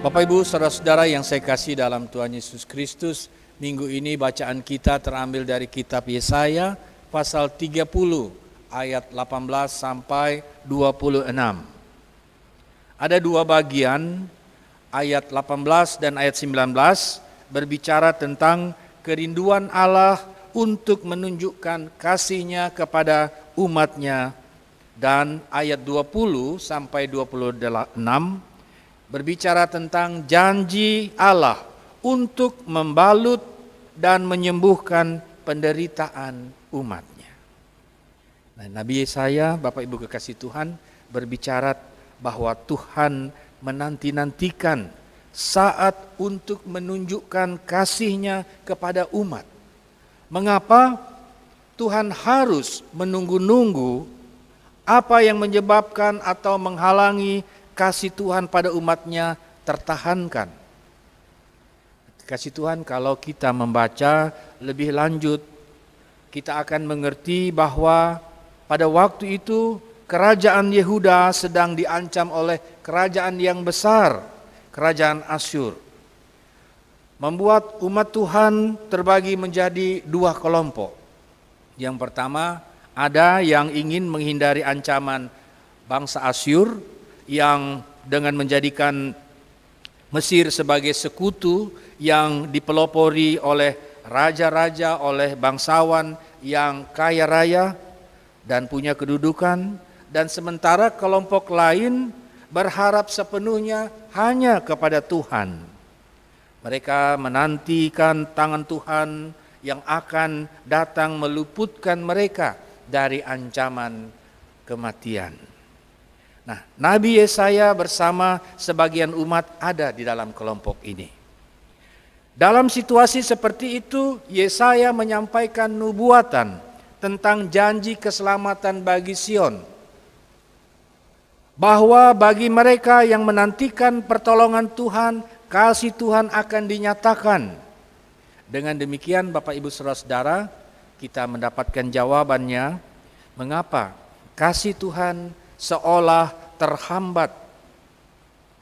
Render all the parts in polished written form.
Bapak Ibu, saudara-saudara yang saya kasih dalam Tuhan Yesus Kristus, minggu ini bacaan kita terambil dari kitab Yesaya pasal 30 ayat 18 sampai 26. Ada dua bagian, ayat 18 dan ayat 19 berbicara tentang kerinduan Allah untuk menunjukkan kasih-Nya kepada umat-Nya, dan ayat 20 sampai 26 berbicara tentang janji Allah untuk membalut dan menyembuhkan penderitaan umat-Nya. Nah, Nabi Yesaya, Bapak Ibu kekasih Tuhan, berbicara bahwa Tuhan menanti-nantikan saat untuk menunjukkan kasih-Nya kepada umat. Mengapa Tuhan harus menunggu-nunggu? Apa yang menyebabkan atau menghalangi kasih Tuhan pada umat-Nya tertahankan? Kasih Tuhan, kalau kita membaca lebih lanjut, kita akan mengerti bahwa pada waktu itu kerajaan Yehuda sedang diancam oleh kerajaan yang besar, kerajaan Asyur. Membuat umat Tuhan terbagi menjadi dua kelompok. Yang pertama, ada yang ingin menghindari ancaman bangsa Asyur yang dengan menjadikan Mesir sebagai sekutu yang dipelopori oleh raja-raja, oleh bangsawan yang kaya raya dan punya kedudukan, dan sementara kelompok lain berharap sepenuhnya hanya kepada Tuhan. Mereka menantikan tangan Tuhan yang akan datang meluputkan mereka dari ancaman kematian. Nah, Nabi Yesaya bersama sebagian umat ada di dalam kelompok ini. Dalam situasi seperti itu, Yesaya menyampaikan nubuatan tentang janji keselamatan bagi Sion. Bahwa bagi mereka yang menantikan pertolongan Tuhan, kasih Tuhan akan dinyatakan. Dengan demikian, Bapak Ibu saudara-saudara, kita mendapatkan jawabannya mengapa kasih Tuhan seolah terhambat.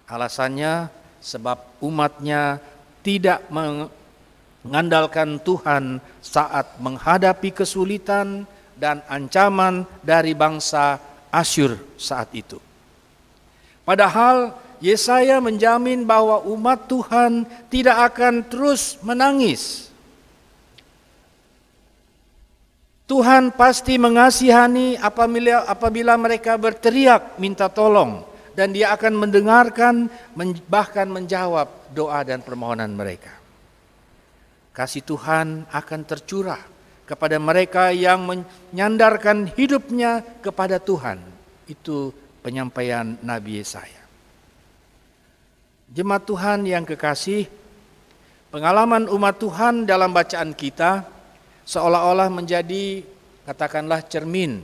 Alasannya sebab umat-Nya tidak mengandalkan Tuhan saat menghadapi kesulitan dan ancaman dari bangsa Asyur saat itu. Padahal Yesaya menjamin bahwa umat Tuhan tidak akan terus menangis. Tuhan pasti mengasihani apabila mereka berteriak minta tolong, dan Dia akan mendengarkan, bahkan menjawab doa dan permohonan mereka. Kasih Tuhan akan tercurah kepada mereka yang menyandarkan hidupnya kepada Tuhan. Itu penyampaian Nabi Yesaya. Jemaat Tuhan yang kekasih, pengalaman umat Tuhan dalam bacaan kita seolah-olah menjadi, katakanlah, cermin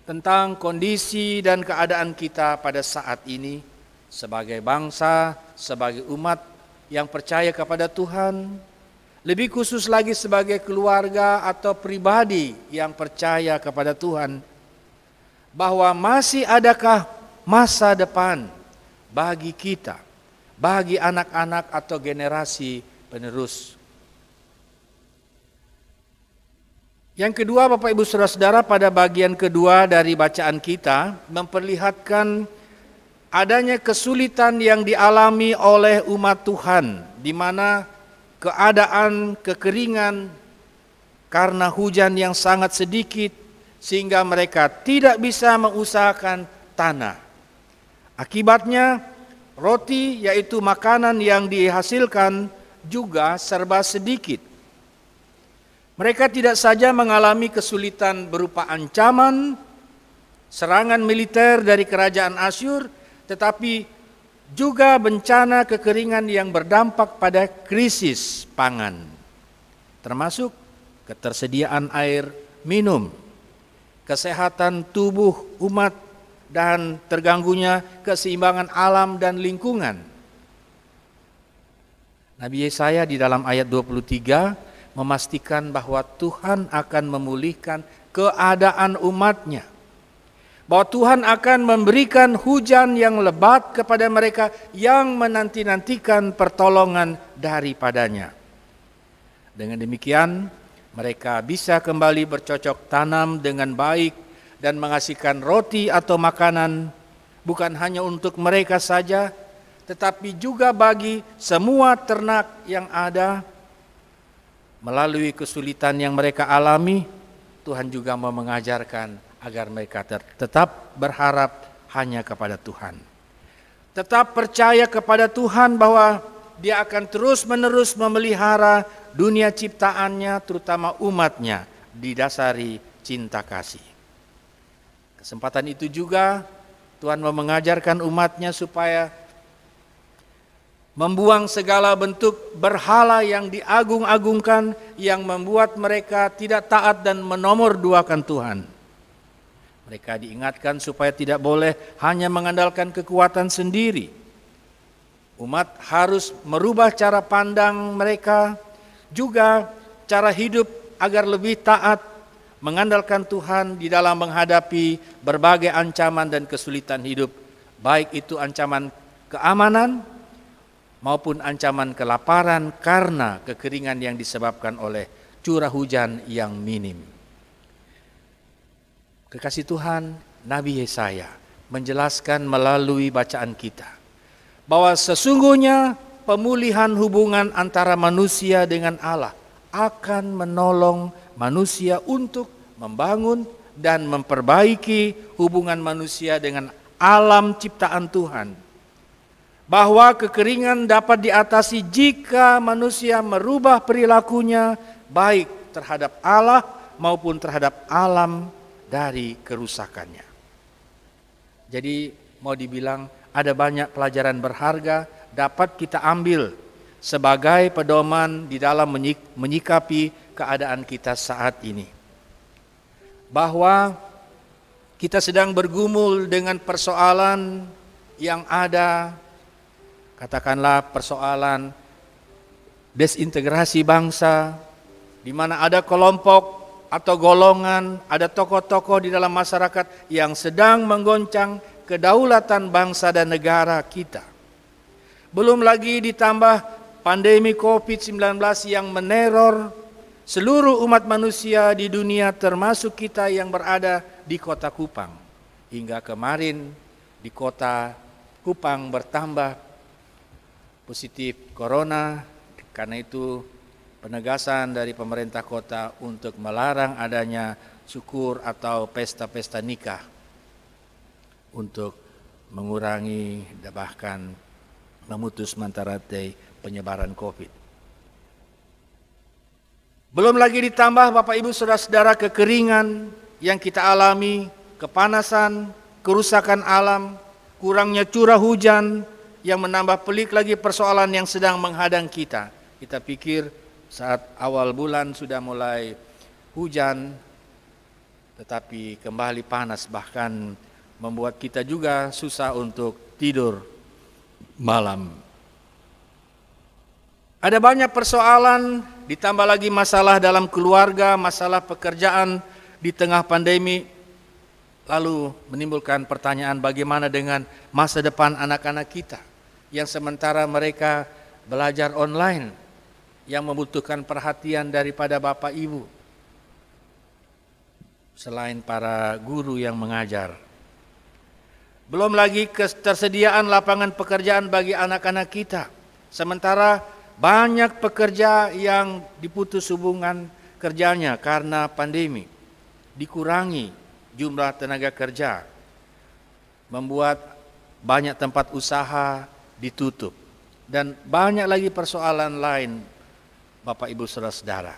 tentang kondisi dan keadaan kita pada saat ini sebagai bangsa, sebagai umat yang percaya kepada Tuhan, lebih khusus lagi sebagai keluarga atau pribadi yang percaya kepada Tuhan, bahwa masih adakah masa depan bagi kita, bagi anak-anak atau generasi penerus. Yang kedua, Bapak Ibu Saudara-saudara, pada bagian kedua dari bacaan kita memperlihatkan adanya kesulitan yang dialami oleh umat Tuhan, di mana keadaan kekeringan karena hujan yang sangat sedikit sehingga mereka tidak bisa mengusahakan tanah. Akibatnya roti, yaitu makanan yang dihasilkan, juga serba sedikit. Mereka tidak saja mengalami kesulitan berupa ancaman, serangan militer dari kerajaan Asyur, tetapi juga bencana kekeringan yang berdampak pada krisis pangan, termasuk ketersediaan air minum, kesehatan tubuh umat, dan terganggunya keseimbangan alam dan lingkungan. Nabi Yesaya di dalam ayat 23 memastikan bahwa Tuhan akan memulihkan keadaan umat-Nya. bahwa Tuhan akan memberikan hujan yang lebat kepada mereka yang menanti-nantikan pertolongan daripadanya. Dengan demikian, mereka bisa kembali bercocok tanam dengan baik dan menghasilkan roti atau makanan bukan hanya untuk mereka saja, tetapi juga bagi semua ternak yang ada. Melalui kesulitan yang mereka alami, Tuhan juga mau mengajarkan agar mereka tetap berharap hanya kepada Tuhan. Tetap percaya kepada Tuhan bahwa Dia akan terus-menerus memelihara dunia ciptaannya, terutama umatnya, didasari cinta kasih. Kesempatan itu juga Tuhan mau mengajarkan umatnya supaya membuang segala bentuk berhala yang diagung-agungkan, yang membuat mereka tidak taat dan menomorduakan Tuhan. Mereka diingatkan supaya tidak boleh hanya mengandalkan kekuatan sendiri. Umat harus merubah cara pandang mereka, juga cara hidup agar lebih taat, mengandalkan Tuhan di dalam menghadapi berbagai ancaman dan kesulitan hidup, baik itu ancaman keamanan maupun ancaman kelaparan karena kekeringan yang disebabkan oleh curah hujan yang minim. Kekasih Tuhan, Nabi Yesaya menjelaskan melalui bacaan kita bahwa sesungguhnya pemulihan hubungan antara manusia dengan Allah akan menolong manusia untuk membangun dan memperbaiki hubungan manusia dengan alam ciptaan Tuhan. Bahwa kekeringan dapat diatasi jika manusia merubah perilakunya baik terhadap Allah maupun terhadap alam dari kerusakannya. Jadi mau dibilang ada banyak pelajaran berharga dapat kita ambil sebagai pedoman di dalam menyikapi keadaan kita saat ini. Bahwa kita sedang bergumul dengan persoalan yang ada, katakanlah persoalan desintegrasi bangsa, di mana ada kelompok atau golongan, ada tokoh-tokoh di dalam masyarakat yang sedang menggoncang kedaulatan bangsa dan negara kita. Belum lagi ditambah pandemi COVID-19 yang meneror seluruh umat manusia di dunia, termasuk kita yang berada di kota Kupang. Hingga kemarin di kota Kupang bertambah positif corona, karena itu penegasan dari pemerintah kota untuk melarang adanya syukur atau pesta-pesta nikah untuk mengurangi bahkan memutus mata rantai penyebaran COVID. Belum lagi ditambah Bapak Ibu Saudara-saudara kekeringan yang kita alami, kepanasan, kerusakan alam, kurangnya curah hujan yang menambah pelik lagi persoalan yang sedang menghadang kita. Kita pikir saat awal bulan sudah mulai hujan, tetapi kembali panas, bahkan membuat kita juga susah untuk tidur malam. Ada banyak persoalan, ditambah lagi masalah dalam keluarga, masalah pekerjaan di tengah pandemi, lalu menimbulkan pertanyaan bagaimana dengan masa depan anak-anak kita yang sementara mereka belajar online, yang membutuhkan perhatian daripada Bapak Ibu, selain para guru yang mengajar. Belum lagi ketersediaan lapangan pekerjaan bagi anak-anak kita, sementara banyak pekerja yang diputus hubungan kerjanya karena pandemi, dikurangi jumlah tenaga kerja, membuat banyak tempat usaha ditutup, dan banyak lagi persoalan lain. Bapak Ibu Saudara-saudara,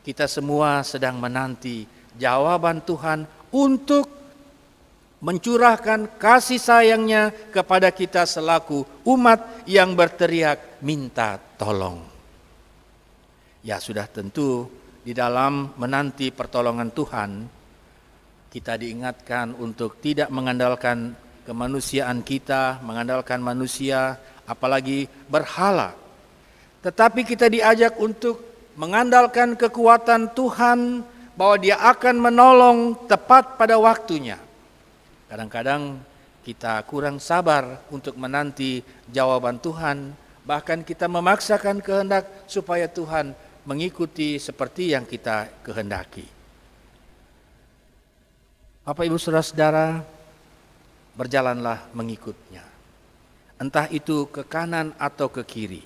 kita semua sedang menanti jawaban Tuhan untuk mencurahkan kasih sayangnya kepada kita selaku umat yang berteriak minta tolong. Ya sudah tentu di dalam menanti pertolongan Tuhan, kita diingatkan untuk tidak mengandalkan kemanusiaan kita, mengandalkan manusia, apalagi berhala. Tetapi kita diajak untuk mengandalkan kekuatan Tuhan, bahwa Dia akan menolong tepat pada waktunya. Kadang-kadang kita kurang sabar untuk menanti jawaban Tuhan, bahkan kita memaksakan kehendak supaya Tuhan mengikuti seperti yang kita kehendaki. Bapak Ibu Saudara-saudara, berjalanlah mengikutnya. Entah itu ke kanan atau ke kiri.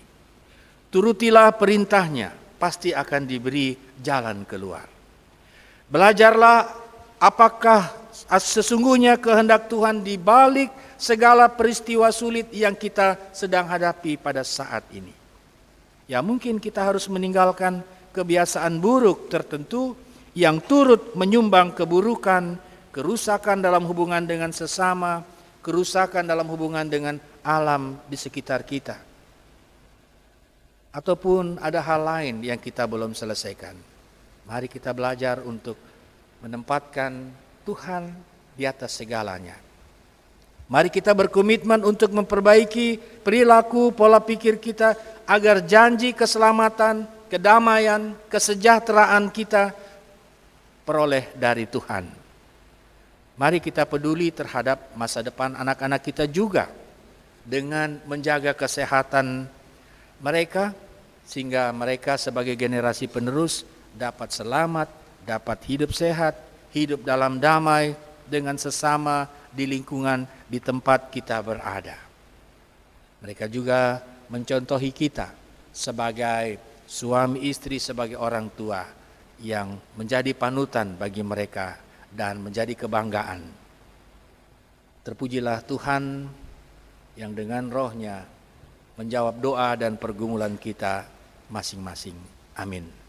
Turutilah perintahnya, pasti akan diberi jalan keluar. Belajarlah apakah sesungguhnya kehendak Tuhan di balik segala peristiwa sulit yang kita sedang hadapi pada saat ini. Ya, mungkin kita harus meninggalkan kebiasaan buruk tertentu yang turut menyumbang keburukan, kerusakan dalam hubungan dengan sesama, kerusakan dalam hubungan dengan alam di sekitar kita. Ataupun ada hal lain yang kita belum selesaikan. Mari kita belajar untuk menempatkan Tuhan di atas segalanya. Mari kita berkomitmen untuk memperbaiki perilaku, pola pikir kita agar janji keselamatan, kedamaian, kesejahteraan kita peroleh dari Tuhan. Mari kita peduli terhadap masa depan anak-anak kita juga dengan menjaga kesehatan mereka, sehingga mereka sebagai generasi penerus dapat selamat, dapat hidup sehat, hidup dalam damai dengan sesama di lingkungan di tempat kita berada. Mereka juga mencontohi kita sebagai suami istri, sebagai orang tua yang menjadi panutan bagi mereka dan menjadi kebanggaan. Terpujilah Tuhan yang dengan roh-Nya menjawab doa dan pergumulan kita masing-masing. Amin.